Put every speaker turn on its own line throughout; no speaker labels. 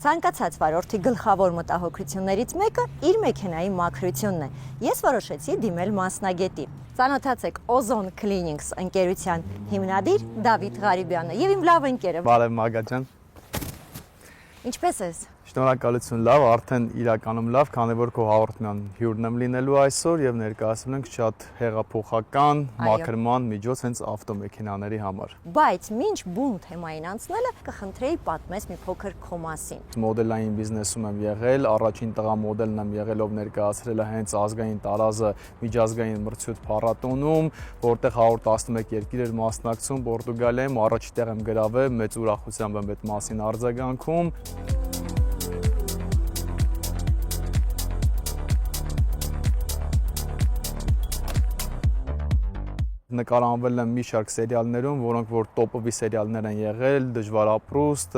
Ցանկացած վարորդի գլխավոր մտահոգություններից մեկը իր մեքենայի մաքրությունն է։ Ես որոշեցի դիմել մասնագետի։ Ծանոթացեք Ozone Cleanings ընկերության հիմնադիր Դավիթ Ղարիբյանը եւ իմ լավ ընկերը։
Բարև Մագա ջան։
Ինչպե՞ս ես։
Շնորհակալություն, լավ, արդեն իրականում լավ, քանի որ քո հաղորդման հյուրն եմ լինելու այսօր եւ ներկայացնում ենք շատ հեղափոխական մաքրման միջոց հենց ավտոմեքենաների համար։
Բայց մինչ բուն թեմային անցնելը կխնդրեի պատմես մի փոքր քո մասին։
Մոդելային բիզնեսում եմ եղել, առաջին տղա մոդելն եմ եղել, ով ներկայացրել է հենց ազգային տարազը միջազգային մրցույթ փառատոնում, որտեղ 111 երկիր էր մասնակցում Պորտուգալիայում, առաջին տեղ եմ գրավել, մեծ ուրախությամբ եմ այդ մասին արձագանքում։ Նկարահանվել եմ մի շարք սերիալներում, որոնք որ տոպովի սերիալներ են եղել, Դժվար ապրուստ,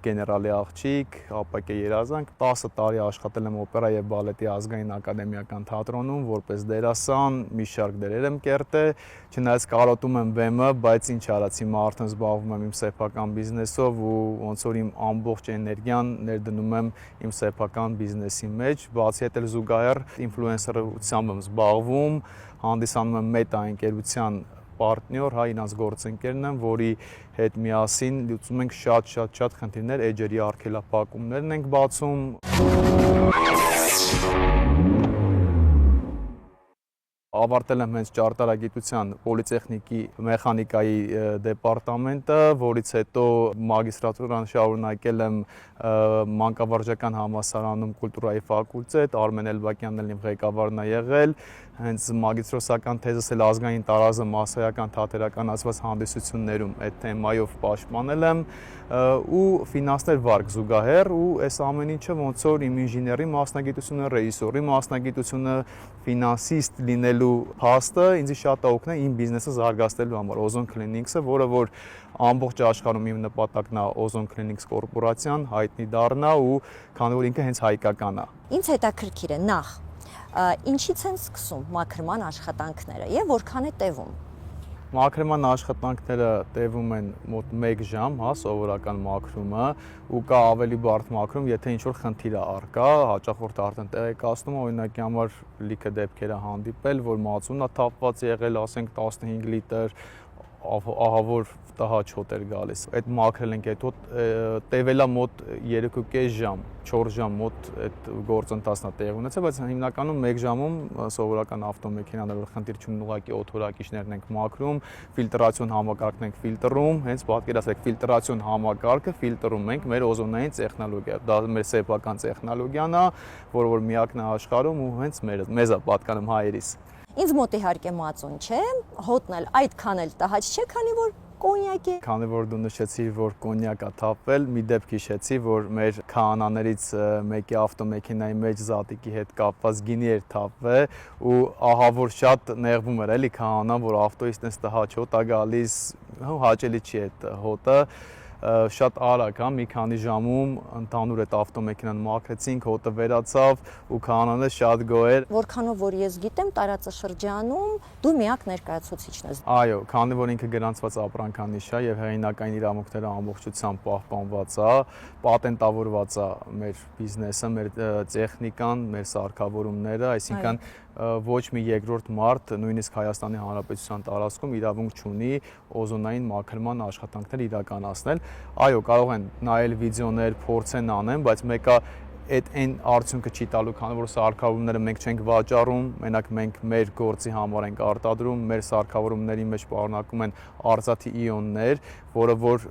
Գեներալի աղջիկ, Ապակե երազանք, 10 տարի աշխատել եմ օպերա եւ բալետի ազգային ակադեմիական թատրոնում, որպես դերասան, մի շարք դերեր եմ կերտել, չնայած կարոտում եմ բեմը, բայց ինչ արած, հիմա արդեն զբաղվում եմ իմ սեփական բիզնեսով ու ոնց որ իմ ամբողջ էներգիան ներդնում եմ իմ սեփական բիզնեսի մեջ, բացի այդ էլ զուգահեռ ինֆլուենսերությամբ եմ զբաղվում, հանդիսանում եմ Meta ընկերության պարտնյոր, հա, իրանց գործընկերն եմ, որի հետ միասին լուծում ենք շատ խնդիրներ, էջերի արգելափակումներն ենք բացում։ Ավարտել եմ հենց ճարտարագիտության պոլիտեխնիկի մեխանիկայի դեպարտամենտը, որից հետո մագիստրատուրան շարունակել եմ մանկավարժական համալսարանում կուլտուրայի ֆակուլտետ, Արմեն Էլբակյանն էլ իմ ղեկավարն է եղել, հենց մագիստրոսական թեզս էլ ազգային տարազը մասսայական թատերականացված հանդիսություններում այդ թեմայով պաշտպանել եմ ու ֆինանսներ վարկ զուգահեռ ու այս ամեն ինչը ոնց որ իմ ինժեների մասնագիտությունը, ռեժիսորի մասնագիտությունը, ֆինանսիստ լինելու փաստը ինձ շատ է օգնել իմ բիզնեսը զարգացնելու համար Ozone Cleanings-ը, որը որ ամբողջ աշխարհում իմ նպատակն է Ozone Cleanings կորպորացիան հայտնի դառնա ու քանի որ ինքը հենց հայկական է։
Ինձ հետաքրքիր է նախ ինչից են սկսում մաքրման աշխատանքները եւ որքան է տևում։
Մաքրման աշխատանքները տևում են մոտ 1 ժամ, հա, սովորական մաքրումը ու կա ավելի բարդ մաքրում, եթե ինչ-որ խնդիր է առկա, հաճախորդը արդեն տեղեկացնում է, օրինակի համար լիքը դեպքեր է հանդիպել, որ մածունն է թափված եղել, ասենք 15 լիտր, ահա որ տհաճ հոտ էր գալիս։ Այդ մաքրել ենք, այդ հոտ տևել է մոտ 3.5 ժամ, 4 ժամ մոտ այդ գործընթացն է տեղի ունեցել, բայց հիմնականում 1 ժամում սովորական ավտոմեքենաներ որ խնդիր չունեն, ուղղակի օդորակիչներն ենք մաքրում, ֆիլտրացիոն համակարգն ենք ֆիլտրում, հենց պատկերացրեք ֆիլտրացիոն համակարգը ֆիլտրում ենք մեր օզոնային տեխնոլոգիա։ Դա մեր սեփական տեխնոլոգիան է, որը որ միակն է աշխարհում ու հենց մեզ է պատկանում հայերիս։
Ինձ մոտ իհարկե մածուն չէ, հոտն էլ այդքան էլ տհաճ չէ, քանի որ կոնյակ է։
Քանի որ դու նշեցիր, որ կոնյակ է թափվել, մի դեպք հիշեցի, որ մեր քահանաներից մեկի ավտոմեքենայի մեջ զատիկի հետ կապված գինի էր թափվել ու ահա որ շատ նեղվում էր էլի քահանան, որ ավտոյից տես տհաճ հոտ է գալիս, հաճելի չի այդ հոտը։ Շատ արագ, հա, մի քանի ժամում ընդհանուր այդ ավտոմեքենան մաքրեցինք, հոտը վերացավ ու քահանանը շատ գոհ էր։
Որքանով որ ես գիտեմ, տարածաշրջանում դու միակ ներկայացուցիչն ես։
Այո, քանի որ ինքը գրանցված ապրանքանիշ է եւ հեղինակային իրավունքները ամբողջությամբ պահպանված է, պատենտավորված է մեր բիզնեսը, մեր տեխնիկան, մեր սարքավորումները, այսինքն ոչ մի երկրորդ մարդ, նույնիսկ Հայաստանի Հանրապետության տարածքում իրավունք չունի օզոնային մաքրման աշխատանքներ իրականացնել։ Այո, կարող են նայել վիդեոներ, փորձեն անեն, բայց մեկը այդ այն արդյունքը չի տալու, քանի որ սարքավորումները մենք չենք վաճառում, մենակ մենք մեր գործի համար ենք արտադրում, մեր սարքավորումների մեջ պարունակում են արծաթի իոններ, որը որ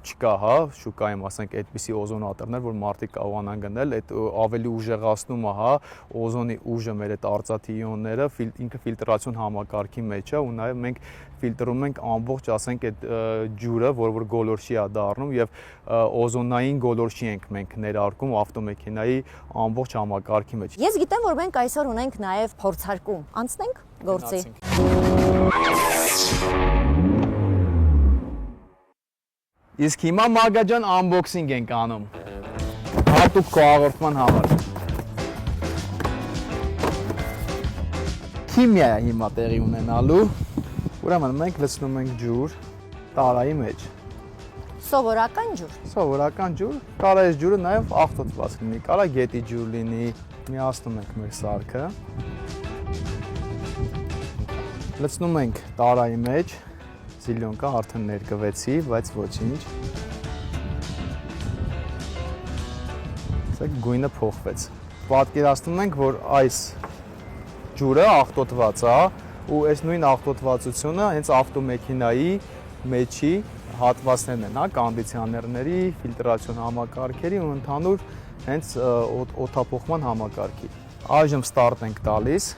չկա, հա, շուկայում, ասենք, այդպիսի օզոնատորներ, որ մարդիկ կարողանան գնել, այդ ավելի ուժեղացնում է, հա, օզոնի ուժը մեր այդ արծաթի իոնները, ինքը ֆիլտրացիոն համակարգի մեջ է ու նաև մենք ֆիլտրում ենք ամբողջ, ասենք, այդ ջուրը, որ գոլորշի է դառնում եւ օզոնային գոլորշի ենք մենք ներարկում ավտոմեքենայի ամբողջ համակարգի մեջ։
Ես գիտեմ, որ մենք այսօր ունենք նաև փորձարկում։ Անցնենք գործի։
Իսկ հիմա Մագա ջան unboxing ենք անում։ Հատուկ քո հաղորդման համար։ Քիմիա է հիմա տեղի ունենալու։ Ուրեմն մենք լցնում ենք ջուր տարայի մեջ։
Սովորական ջուր։
Սովորական ջուր, կարա այս ջուրը նաև աղտոտված լինի, կարա գետի ջուր լինի։ Միացնում ենք մեր սարքը։ Լցնում ենք տարայի մեջ, զիլյոնկա արդեն ներկվեցի, բայց ոչինչ։ Սա գույնը փոխվեց։ Պատկերացնում ենք, որ այս ջուրը աղտոտված է, ու այս նույն աղտոտվածությունը հենց ավտոմեքենայի մեջի հատվածներն են, կոնդիցիոներների, ֆիլտրացիոն համակարգերի ու ընդհանուր հենց օդափոխման համակարգի։ Այժմ ստարտ ենք տալիս,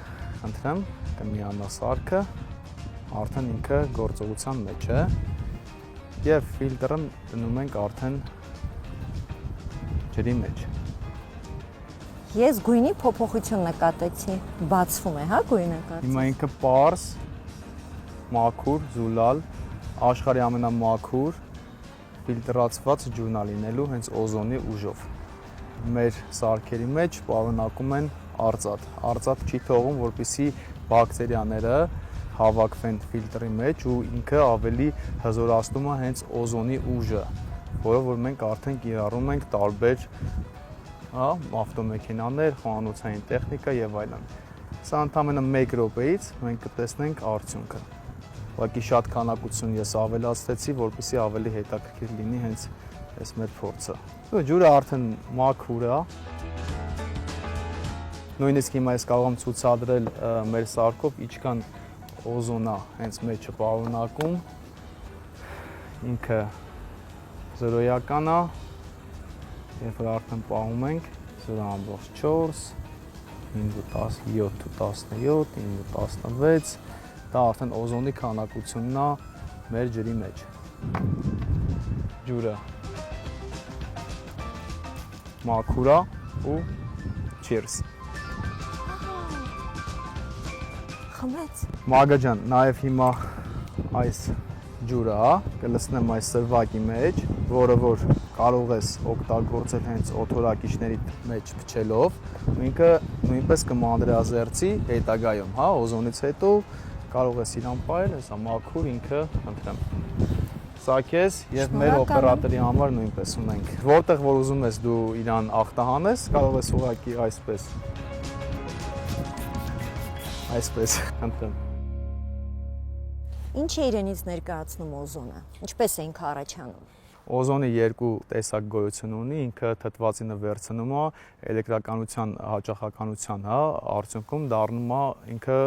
խնդրեմ, կմիանա սարքը, արդեն ինքը գործողության մեջ է, եւ ֆիլտրը դնում ենք արդեն ջրի մեջ։
Ես գույնի փոփոխություն նկատեցի, բացվում է, գույնը կարծես։
Հիմա ինքը պարզ, մաքուր, զուլալ, աշխարհի ամենամաքուր ֆիլտրացված ջուրն է լինելու հենց օզոնի ուժով։ Մեր սարքերի մեջ պարունակում են արծաթ։ Արծաթ չի թողում, որպեսզի բակտերիաները հավաքվեն ֆիլտրի մեջ ու ինքը ավելի հզորացնում է հենց օզոնի ուժը, որը որ մենք արդեն կիրառում ենք տարբեր ավտոմեքենաներ, խոհանոցային տեխնիկա եւ այլն։ Սա ընդամենը 1 րոպեից մենք կտեսնենք արդյունքը։ Ուղղակի շատ քանակություն ես ավելացրեցի, որպեսզի ավելի հետաքրքիր լինի հենց այս մեր փորձը։ Ջուրը արդեն մաքուր է։ Նույնիսկ հիմա ես կարող եմ ցուցադրել մեր սարքով ինչքան օզոն է հենց մեջը պարունակում։ Ինքը զրոյական է, երբ որ արդեն պահում ենք 0.4, 5.17, 9.16, դա արդեն օզոնի քանակությունն է մեր ջրի մեջ։ Ջուրը մաքուր է ու cheers։
Խմեց։
Մագա ջան, նաև հիմա այս ջուրը կլցնեմ այս սրվակի մեջ, որը որ կարող ես օգտագործել հենց օդորակիչների մեջ փչելով, ինքը նույնպես կմանդրազերծի հետագայում, օզոնից հետո կարող ես իրան պայել, հեսա մաքուր ինքը, խնդրեմ։ Սա քեզ եւ մեր օպերատորի համար նույնպես ունենք։ Որտեղ որ ուզում ես դու իրան ախտահանես, կարող ես ուղղակի այսպես, խնդրեմ։
Ինչ է իրենից ներկայացնում օզոնը։ Ինչպես է ինքը առաջանում։
Օզոնը երկու տեսակ գոյություն ունի, ինքը թթվածի նվերցնում է, էլեկտրականության հաճախականության, արդյունքում դառնում է ինքը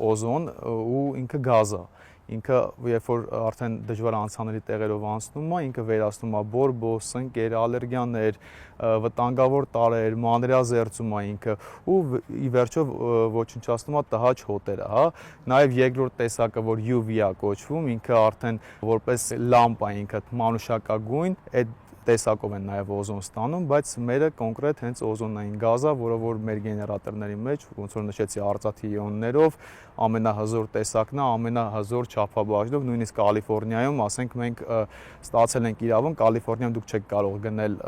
օզոն ու ինքը գազ է։ Ինքը երբ որ արդեն դժվար անցանելի տեղերով անցնում է, ինքը վերացնում է բորբո, սնկեր, ալերգիաներ, վտանգավոր տարրեր, մանրեազերծում է ինքը ու ի վերջո ոչնչացնում է տհաճ հոտերը, Նաև երկրորդ տեսակը, որ UV է կոչվում, ինքը արդեն որպես լամպա ինքը մանուշակագույն, այդ տեսակով են նաև օզոն ստանում, բայց մերը կոնկրետ հենց օզոնային գազը, որը որ մեր գեներատորների մեջ, ոնց որ նշեցի, արծաթի իոններով ամենահզոր տեսակն է, ամենահզոր չափաբաժնով, նույնիսկ Կալիֆոռնիայում, ասենք մենք ստացել ենք իրավունք, Կալիֆոռնիայում դուք չեք կարող գնել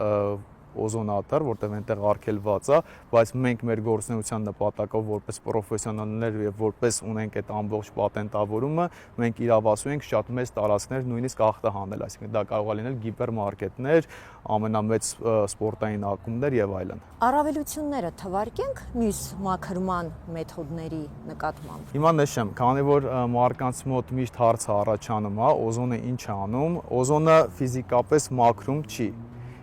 օզոնատար, որտեղ այնտեղ արգելված է, բայց մենք մեր գործունեության նպատակով որպես պրոֆեսիոնալներ եւ որպես ունենք այդ ամբողջ պատենտավորումը, մենք իրավասու ենք շատ մեծ տարածքներ նույնիսկ ախտահանել, այսինքն դա կարող է լինել գիպերմարկետներ, ամենամեծ սպորտային ակումբներ եւ այլն։
Առավելությունները թվարկենք մյուս մաքրման մեթոդների նկատմամբ։
Հիմա նշեմ, քանի որ մարկանց մոտ միշտ հարցը առաջանում է, օզոնը ինչ է անում, օզոնը ֆիզիկապես մաքրում չի։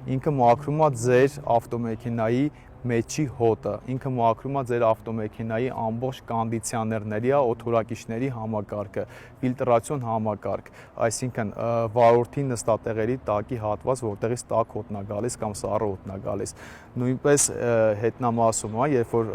Ինքը մաքրում է ձեր ավտոմեքենայի մեջի հոտը, ինքը մաքրում է ձեր ավտոմեքենայի ամբողջ կոնդիցիոներների, օդորակիչների համակարգը, ֆիլտրացիոն համակարգ, այսինքն վարորդի նստատեղերի տակի հատված, որտեղից տաք հոտն է գալիս կամ սառը հոտն է գալիս։ Նույնպես հետնամասում է, երբ որ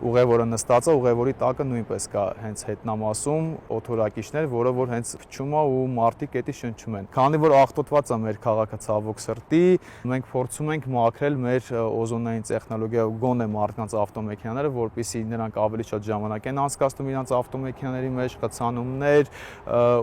ուղևորը նստած է, ուղևորի տակը նույնպես կա հենց հետնամասում օդորակիչներ, որը որ հենց փչում է ու մարտիկ էդի շնչում են։ Քանի որ աղտոտված է մեր քաղաքը ցավոք սրտի, մենք փորձում ենք մաքրել մեր օզոնային տեխնոլոգիայով գոնե մարդկանց ավտոմեքենաները, որպեսզի նրանք ավելի շատ ժամանակ են անցկացնում իրենց ավտոմեքենաների մեջ, խցանումներ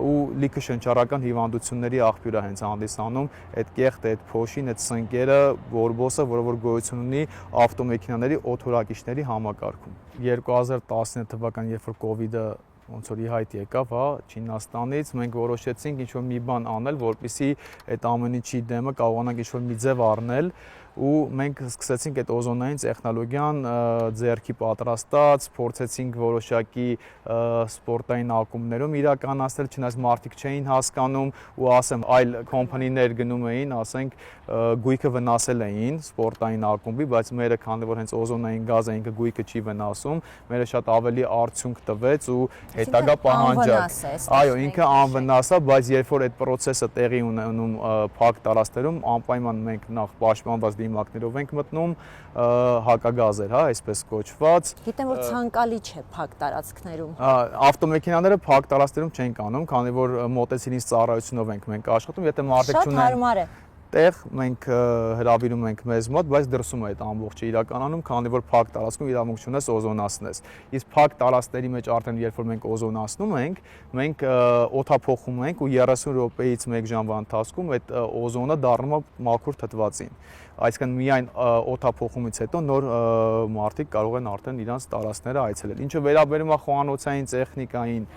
ու լիքը շնչառական հիվանդությունների աղբյուր է հենց հանդիսանում այդ կեղտը, այդ փոշին, այդ սնկերը, բորբոսը, որը որ գոյություն ունի ավտոմեքենաների օդորակիչների համակարգում։ 2019 թվականին, երբ որ կոവിഡ്-ը ոնց որ ի հայտ եկավ, հա, Չինաստանից մենք որոշեցինք ինչ-որ մի բան անել, որպեսզի այդ ամեն ինչի դեմը կարողանանք ինչ-որ մի ձև առնել ու մենք սկսեցինք այդ օզոնային տեխնոլոգիան ձեռքի պատրաստած, փորձեցինք որոշակի սպորտային ակումբներում իրականացնել, չնայած մարդիկ չէին հասկանում ու ասեմ, այլ կոմպանիներ գնում էին, ասենք գույքը վնասել էին սպորտային ակումբի, բայց մերը քանի որ հենց օզոնային գազը ինքը գույքը չի վնասում, մերը շատ ավելի արդյունք տվեց ու հետագա պահանջակ։ Այո, ինքը անվնաս է, բայց երբ որ այդ process-ը տեղի ունենում փակ տարածքներում, անպայման մենք նախ պաշտպանված դիմակներով ենք մտնում, հակագազեր, հա, այսպես կոչված։
Գիտեմ, որ ցանկալի չէ փակ տարածքներում։
Ավտոմեքենաները փակ տարածքներում չեն անում, քանի որ մոտեցինից ծառայությունով ենք մենք աշխատում, եթե մարդիկ չունեն։
Շատ հարմար է։
Տեղ մենք հրավիրում ենք մեզ մոտ, բայց դրսում է այդ ամբողջը իրականանում, քանի որ փակ տարածքում իրավունք չունես օզոնացնես։ Իսկ փակ տարածքների մեջ արդեն երբ որ մենք օզոնացնում ենք, մենք օդափոխում ենք ու 30 րոպեից 1 ժամվա ընթացքում այդ օզոնը դառնում է մաքուր թթվածին։ Այսինքն միայն օդափոխումից հետո նոր մարդիկ կարող են արդեն իրանց տարածքները այցելել։ Ինչը վերաբերում է խոհանոցային տեխնիկային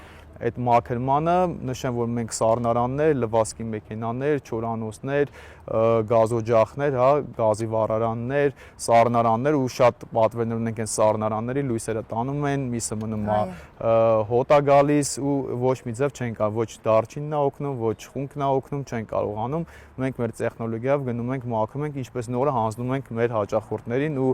այդ մաքրմանը, նշեմ, որ մենք սառնարաններ, լվացքի մեքենաներ, չորանոցներ, գազօջախներ, հա, գազի վառարաններ, սառնարաններ ու շատ պատվերներ ունենք այն սառնարանների, լույսերը տանում են, միսը մնում է հոտ է գալիս ու ոչ մի ձև չեն կարող, ոչ դարչինն է օգնում, ոչ խունկն է օգնում, չեն կարողանում։ Մենք մեր տեխնոլոգիայով գնում ենք, մաքրում ենք, ինչպես նորը հանձնում ենք մեր հաճախորդներին ու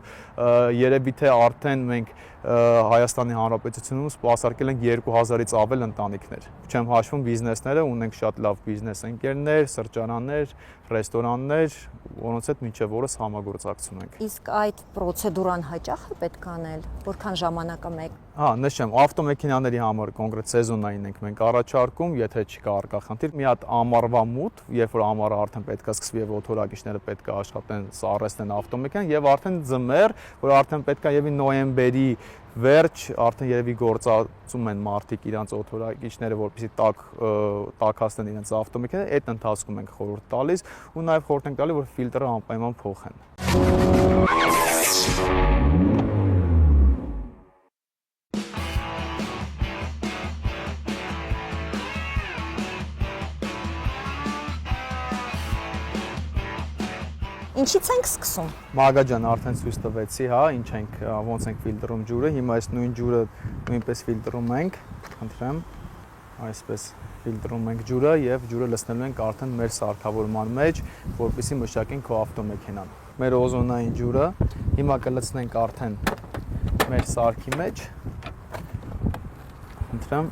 երևի թե արդեն մենք Հայաստանի Հանրապետությունում սպասարկել ենք 2000-ից ավել ընտանիքներ։ Չեմ հաշվում բիզնեսները, ունենք շատ լավ բիզնես ընկերներ, սրճարաններ, ռեստորաններ, որոնց հետ մինչև օրս համագործակցում ենք։
Իսկ այդ պրոցեդուրան հաճախ է պետք անել, որքան ժամանակը մեկ։
Հա, նշեմ, ավտոմեքենաների համար կոնկրետ սեզոնային ենք մենք առաջարկում, եթե չկա առկա խնդիր, մի հատ ամառվա մութ, երբ որ ամառը արդեն պետք է սկսվի եւ օթորակիչները պետք է աշխատեն, սառեցնեն ավտոմեքենան եւ արդեն ձմեռ, որ արդեն պետք է եւի նոյեմբերի վերջ արդեն երևի գործածում են մարդիկ իրանց օթորակիչները, որպեսզի տաքացնեն իրենց ավտոմեքենան, այդ ընթացքում ենք խորհուրդ տալիս ու նաև խորհուրդ ենք տալիս, որ ֆիլտրը անպայման փոխեն։
Ինչից ենք սկսում։
Մագա ջան, արդեն ցույց տվեցի, հա, ինչ ենք, ոնց ենք ֆիլտրում ջուրը, հիմա այս նույն ջուրը նույնպես ֆիլտրում ենք, խնդրեմ, այսպես ֆիլտրում ենք ջուրը եւ ջուրը լցնելու ենք արդեն մեր սարքավորման մեջ, որպեսզի մշակենք քո ավտոմեքենան։ Մեր օզոնային ջուրը հիմա կլցնենք արդեն մեր սարքի մեջ։ Խնդրեմ։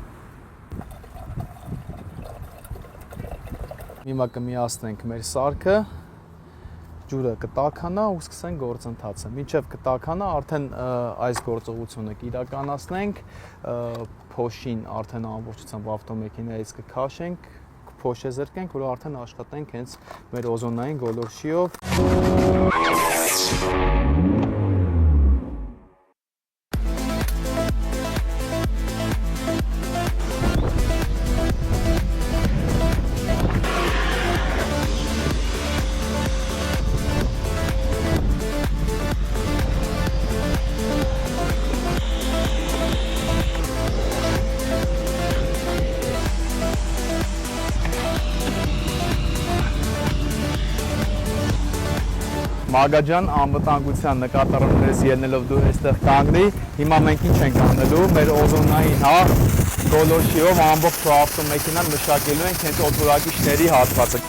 Հիմա կմիացնենք մեր սարքը։ Ջուրը կտաքանա ու սկսենք գործընթացը։ Մինչև կտաքանա արդեն այս գործողությունը կիրականացնենք, փոշին արդեն ամբողջությամբ ավտոմեքենայից կքաշենք, փոշը զրկենք, որ արդեն աշխատենք հենց մեր օզոնային գոլորշիով։ Մագա ջան, անվտանգության նկատառումներից ելնելով դու այստեղ կանգնի, հիմա մենք ինչ ենք անելու, մեր օզոնային, հա, գոլորշիով ամբողջ ավտոմեքենան մշակելու ենք հենց օթորակիչների հատվածը։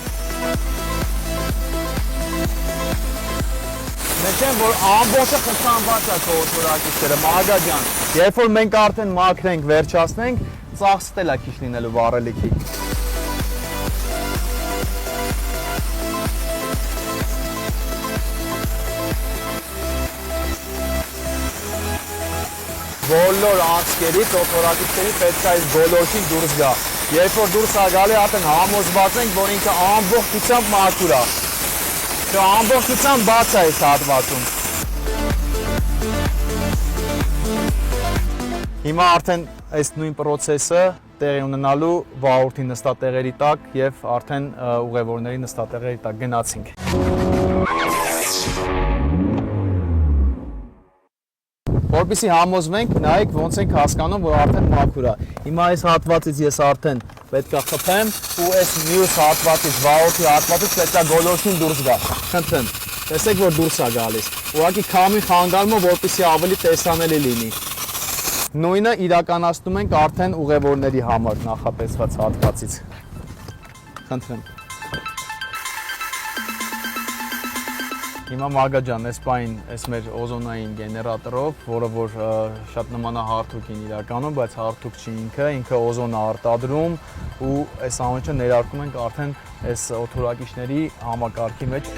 Նշեմ, որ ամբողջը խցանված է քո օթորակիչները, Մագա ջան, երբ որ մենք արդեն մաքրենք, վերջացնենք, ծախսել է քիչ լինելու վառելիքի։ Բոլոր անցքերից, օթորակիչներից պետք է այս գոլորշին դուրս գա։ Երբ որ դուրս է գալի, արդեն համոզված ենք, որ ինքը ամբողջությամբ մաքուր է։ Դա ամբողջությամբ բաց է այս հատվածում։ Հիմա արդեն այս նույն process-ը տեղի ունենալու վաղորդի նստատեղերի տակ եւ արդեն ուղևորների նստատեղերի տակ գնացինք։ Որ որպեսզի համոզվենք, նայեք ոնց ենք հասկանում, որ արդեն մաքուր է։ Հիմա այս հատվածից ես արդեն պետք է խփեմ ու այս մյուս հատվածից, վաղորդի հատվածից պետք է գոլորշին դուրս գա։ Խնդրեմ, տեսեք որ դուրս է գալիս։ Ուղղակի քամի խանգարումը, որպեսզի ավելի տեսանելի լինի։ Նույնը իրականացնում ենք արդեն ուղևորների համար նախատեսված հատվածից։ Խնդրեմ։ Հիմա Մագա ջան, այս պայն այս մեր օզոնային գեներատորով, որը որ շատ նմանահարթուկ են իրականում, բայց հարթուկ չի ինքը օզոն է արտադրում ու այս ամենը ներարկում ենք արդեն այս օդորակիչների համակարգի մեջ։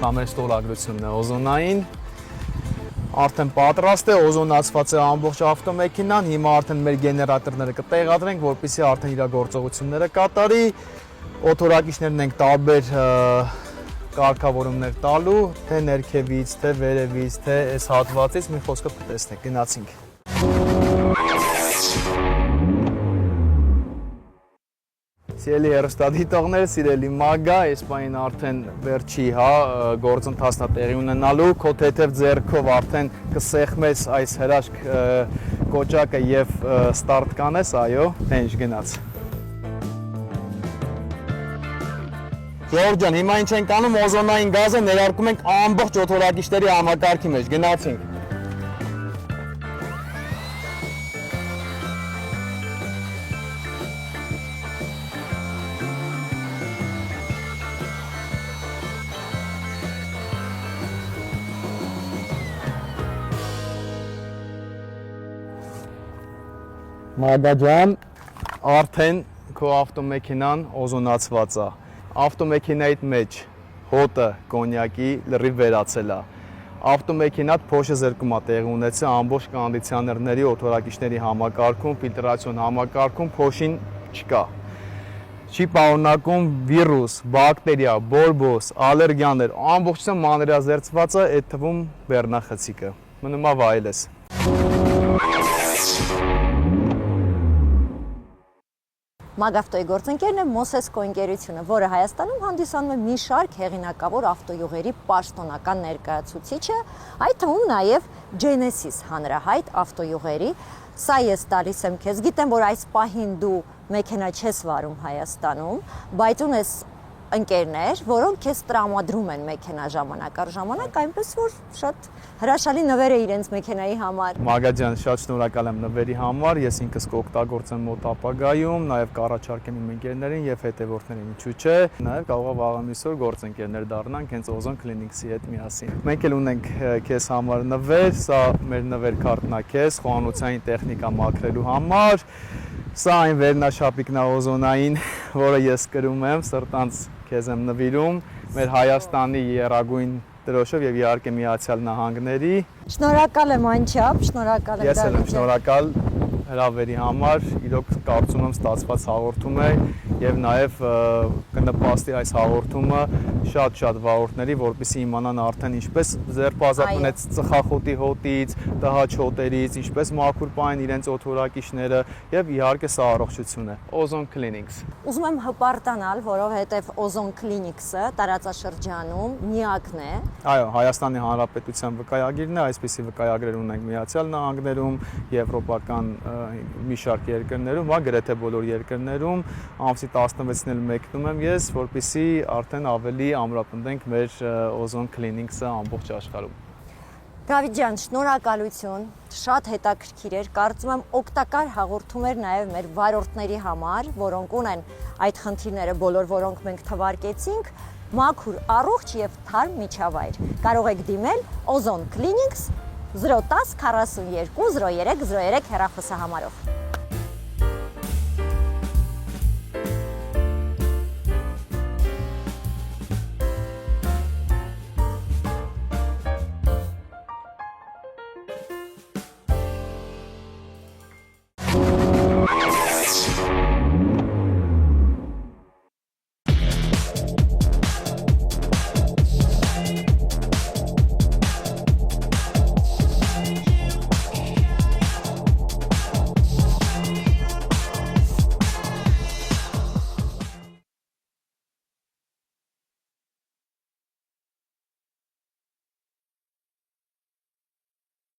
Սա մեր ստորագրությունն է օզոնային։ Արդեն պատրաստ է, օզոնացված է ամբողջ ավտոմեքենան, հիմա արդեն մեր գեներատորները կտեղադրենք, որպեսզի արդեն իր գործողությունները կատարի։ Օդորակիչներն ենք տարբեր կարգավորումներ տալու, թե ներքևից, թե վերևից, թե այս հատվածից, մի խոսքով կտեսնենք, գնացինք։ Սիրելի հեռուստադիտողներ, սիրելի Մագա, այս պայն արդեն վերջի գործընթացն է տեղի ունենալու, քո թեթև ձեռքով արդեն կսեղմես այս հրաշք կոճակը եւ ստարտ կանես, այո, տենց գնաց։ Ժողովուրդ ջան, հիմա ինչ ենք անում, օզոնային գազը ներարկում ենք ամբողջ օդորակիչների համակարգի մեջ, գնացինք։ Մագա ջան, արդեն քո ավտոմեքենան օզոնացված է։ Ավտոմեքենայիդ մեջ հոտը կոնյակի լրիվ վերացել է։ Ավտոմեքենատ փոշը զրկում է տեղի ունեցել ամբողջ կոնդիցիոներների, օդորակիչների համակարգում, ֆիլտրացիոն համակարգում փոշին չկա։ Չի պարունակում վիրուս, բակտերիա, բորբոս, ալերգիաներ, ամբողջությամբ մանրեազերծված է, այդ թվում բեռնախցիկը։ Մնում է վայելես։
Մագավտոյի գործընկերն է Մոսեսկո ընկերությունը, որը Հայաստանում հանդիսանում է մի շարք հեղինակավոր ավտոյուղերի պաշտոնական ներկայացուցիչը, այդ թվում նաև Genesis հանրահայտ ավտոյուղերի։ Սա ես տալիս եմ քեզ, գիտեմ, որ այս պահին դու մեքենա չես վարում Հայաստանում, բայց ունես ընկերներ, որոնք քեզ տրամադրում են մեքենա ժամանակ առ ժամանակ, այնպես որ շատ հրաշալի նվեր է իրենց մեքենայի համար։
Մագա ջան, շատ շնորհակալ եմ նվերի համար, ես ինքս կօգտագործեմ մոտ ապագայում, նաև կառաջարկեմ իմ ընկերներին եւ հետևորդներին, ինչու՞ չէ, նաև կարող է վաղ ամիսօր գործընկերներ դառնանք հենց Ozone Clinics-ի հետ միասին։ Մենք էլ ունենք քեզ համար նվեր, սա մեր նվեր քարտն է քեզ, խոհանոցային տեխնիկա մաքրելու համար։ Սա այն վերնաշապիկն է օզոնային, որը ես կրում եմ, սրտանց քեզ եմ նվիրում, մեր Հայաստանի եռագույն դրոշով եւ իհարկե Միացյալ Նահանգների։
Շնորհակալ եմ անչափ, շնորհակալ եմ
Ես էլ եմ շնորհակալ հրավերի համար, իրոք կարծում եմ ստացված հաղորդում է եւ նաեւ կնպաստի այս հաղորդումը շատ վարորդների, որպեսզի իմանան արդեն ինչպես ձերբազատում են ծխախոտի հոտից, տհաճ հոտերից, ինչպես մաքուր պահեն իրենց օդորակիչները եւ իհարկե սա առողջություն է։ Ozone Clinics։
Ուզում եմ հպարտանալ, որովհետեւ Ozone Clinics-ը տարածաշրջանում միակն է։
Այո, Հայաստանի Հանրապետության վկայագիրն է, այսպիսի վկայագրեր ունենք Միացյալ Նահանգներում, եվրոպական մի շարք երկրներում, գրեթե բոլոր երկրներում, ամսի 16-ին էլ մեկնում եմ ես, որպեսզի արդեն ավելի ամրապնդենք մեր Ozone Clinics-ը ամբողջ աշխարհում։
Դավիթ ջան, շնորհակալություն, շատ հետաքրքիր էր, կարծում եմ օգտակար հաղորդում էր նաև մեր վարորդների համար, որոնք ունեն այդ խնդիրները բոլոր, որոնք մենք թվարկեցինք, մաքուր, առողջ եւ թարմ միջավայր։ Կարող եք դիմել Ozone Clinics 010 42 03 03 հեռախոսահամարով։